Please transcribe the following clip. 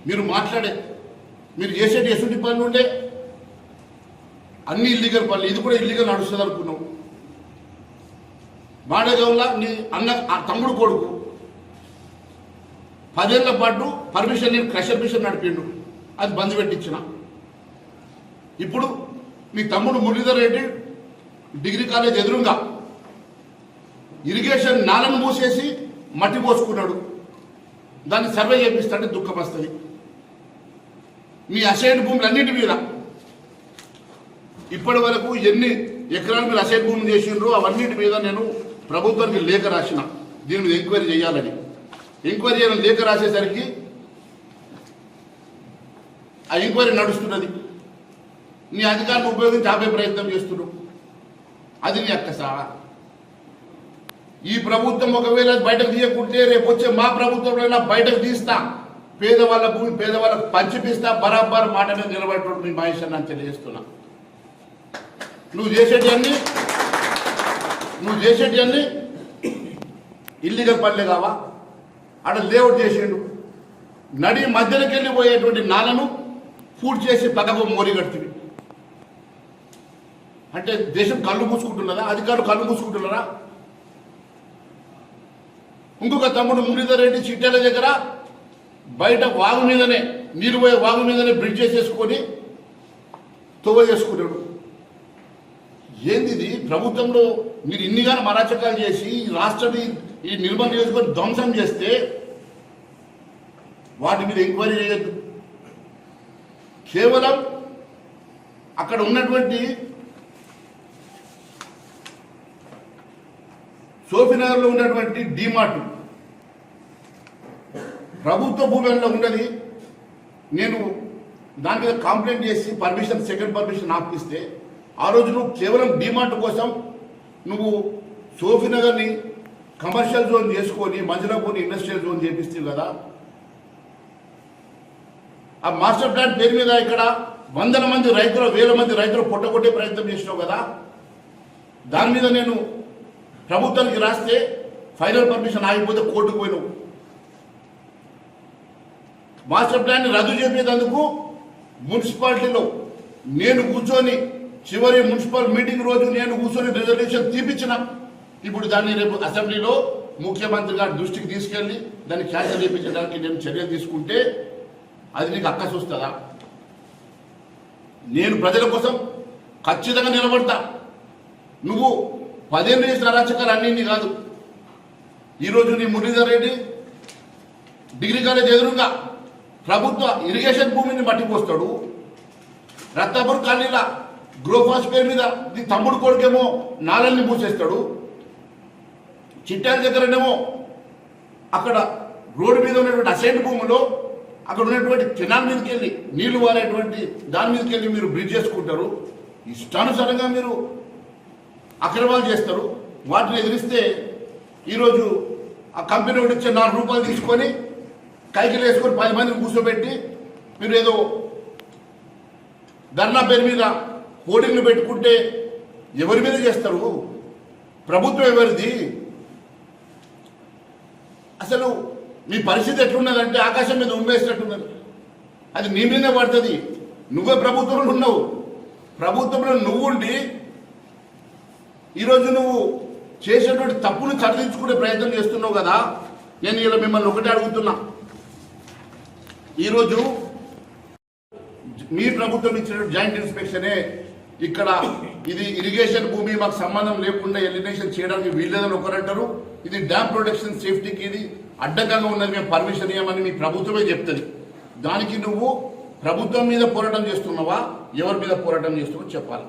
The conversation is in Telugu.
మీరు మాట్లాడే మీరు చేసేటి ఎసుంటి పనులు ఉండే అన్ని ఇల్లీగల్ పనులు, ఇది కూడా ఇల్లీగల్ నడుస్తుంది అనుకున్నావు. మాడగౌలా నీ అన్న తమ్ముడు కొడుకు 10 ఏళ్ల పాటు పర్మిషన్ నేను క్రషర్ మిషన్ నడిపిండు, అది బంద్ పెట్టించిన. ఇప్పుడు నీ తమ్ముడు మురళీధర్ రెడ్డి డిగ్రీ కాలేజ్ ఎదురుగా ఇరిగేషన్ నాలను మూసేసి మట్టి పోసుకున్నాడు, దాన్ని సర్వే చేపిస్తాడే దుఃఖం వస్తుంది. మీ అసైన్ భూములన్నింటి మీద ఇప్పటి వరకు ఎన్ని ఎకరాలు మీరు అసైన్ భూములు చేసిండ్రో అవన్నింటి మీద నేను ప్రభుత్వానికి లేఖ రాసిన, దీని మీద ఎంక్వైరీ చేయాలని. ఎంక్వైరీ చేయాలని లేఖ రాసేసరికి ఆ ఎంక్వైరీ నడుస్తున్నది. నీ అధికారాన్ని ఉపయోగించి ఆపే ప్రయత్నం చేస్తున్నావు, అది నీ అక్కసా. ఈ ప్రభుత్వం ఒకవేళ బయటకు తీయకుంటే రేపు వచ్చే మా ప్రభుత్వంలో బయటకు తీస్తా, పేదవాళ్ళ భూమి పేదవాళ్ళకు పంచిపిస్తా, బరాబర్ మాట మీద నిలబడేటప్పుడు మీ మహేష్ అని తెలియజేస్తున్నా. నువ్వు చేసేటి ఇల్లీగల్ పనులే కావా? ఆడ లేఅవుట్ చేసిండు, నడి మధ్యలోకి వెళ్ళి పోయేటువంటి నాలను పూర్తి చేసి పక్కకు మోరి కడుతుంది. అంటే దేశం కళ్ళు మూసుకుంటున్నదా? అధికారులు కళ్ళు మూసుకుంటున్నారా? ఇంకొక తమ్ముడు మురళీధర్ రెడ్డి చిట్టాల దగ్గర బయట వాగు మీదనే నీరు పోయే వాగు మీదనే బ్రిడ్జ్ చేసేసుకొని తోవ చేసుకున్నాడు. ఏంది ఇది? ప్రభుత్వంలో మీరు ఇన్నిగానో అరాచకాలు చేసి రాష్ట్రాన్ని ఈ నిర్మల్ నియోజకవర్గం ధ్వంసం చేస్తే వాటి మీద ఎంక్వైరీ చేయొద్దు. కేవలం అక్కడ ఉన్నటువంటి సోఫీనగర్లో ఉన్నటువంటి డిమార్ట్ ప్రభుత్వ భూమిలో ఉన్నది. నేను దాని మీద కంప్లైంట్ చేసి పర్మిషన్ సెకండ్ పర్మిషన్ ఆపిస్తే ఆ రోజు నువ్వు కేవలం డిమార్ట్ కోసం నువ్వు సోఫీనగర్ని కమర్షియల్ జోన్ చేసుకొని మంజులాపూర్ని ఇండస్ట్రియల్ జోన్ చేపిస్తావు కదా. ఆ మాస్టర్ ప్లాన్ పేరు మీద ఇక్కడ 100 మంది రైతులు 1000 మంది రైతులు పొట్టగొట్టే ప్రయత్నం చేసినావు కదా. దాని మీద నేను ప్రభుత్వానికి రాస్తే ఫైనల్ పర్మిషన్ ఆగిపోతే కోర్టుకు పోయినావు. మాస్టర్ ప్లాన్ని రద్దు చేసేందుకు మున్సిపాలిటీలో నేను కూర్చొని చివరి మున్సిపల్ మీటింగ్ రోజు నేను కూర్చొని రిజల్యూషన్ తీపించిన. ఇప్పుడు దాన్ని రేపు అసెంబ్లీలో ముఖ్యమంత్రి గారి దృష్టికి తీసుకెళ్లి దాన్ని క్యాన్సిల్ చేయించడానికి నేను చర్యలు తీసుకుంటే అది నీకు అక్కసు వస్తుందా? నేను ప్రజల కోసం ఖచ్చితంగా నిలబడతా. నువ్వు 10 ఏళ్ళు చేసిన అరాచకాలు అన్నీ కాదు. ఈరోజు నీ మురళీధర్ రెడ్డి డిగ్రీ కాలేజ్ ఎదురుగా ప్రభుత్వ ఇరిగేషన్ భూమిని మట్టిపోస్తాడు. రత్నాపూర్ కాలనీల గ్రోఫాస్ పేరు మీద నీ తమ్ముడు కొడుకేమో నాలల్ని మూసేస్తాడు. చిట్టాల దగ్గరనేమో అక్కడ రోడ్డు మీద ఉన్నటువంటి అసైన్ భూములో అక్కడ ఉన్నటువంటి కెనాల్ మీదకి వెళ్ళి నీళ్లు వారేటువంటి దాని మీదకి వెళ్ళి మీరు బ్రిడ్జ్ చేసుకుంటారు. ఇష్టానుసారంగా మీరు అక్రమాలు చేస్తారు. వాటిని ఎదిరిస్తే ఈరోజు ఆ కంపెనీ వాడు ఇచ్చే 4 రూపాయలు తీసుకొని కైకిలు వేసుకొని 10 మందిని కూర్చోబెట్టి మీరు ఏదో ధర్నా పేరు మీద హోర్డింగ్లు పెట్టుకుంటే ఎవరి మీద చేస్తారు? ప్రభుత్వం ఎవరిది? అసలు మీ పరిస్థితి ఎట్లున్నదంటే ఆకాశం మీద ఉమ్మేసినట్టున్నది. అది నీ మీదే పడుతుంది. నువ్వే ప్రభుత్వంలో ఉన్నావు. ప్రభుత్వంలో నువ్వుండి ఈరోజు నువ్వు చేసేటువంటి తప్పును సరిదిద్దుకునే ప్రయత్నం చేస్తున్నావు కదా. నేను ఇలా మిమ్మల్ని ఒకటే అడుగుతున్నా, ఈరోజు మీ ప్రభుత్వం ఇచ్చిన జాయింట్ ఇన్స్పెక్షనే ఇక్కడ ఇది ఇరిగేషన్ భూమి మాకు సంబంధం లేకుండా ఎలిమినేషన్ చేయడానికి వీల్లేదని ఒకరంటారు. ఇది డ్యామ్ ప్రొటెక్షన్ సేఫ్టీకి ఇది అడ్డంకంగా ఉన్నది, మేము పర్మిషన్ ఇవ్వమని మీ ప్రభుత్వమే చెప్తుంది. దానికి నువ్వు ప్రభుత్వం మీద పోరాటం చేస్తున్నావా, ఎవరి మీద పోరాటం చేస్తున్నావో చెప్పాలి.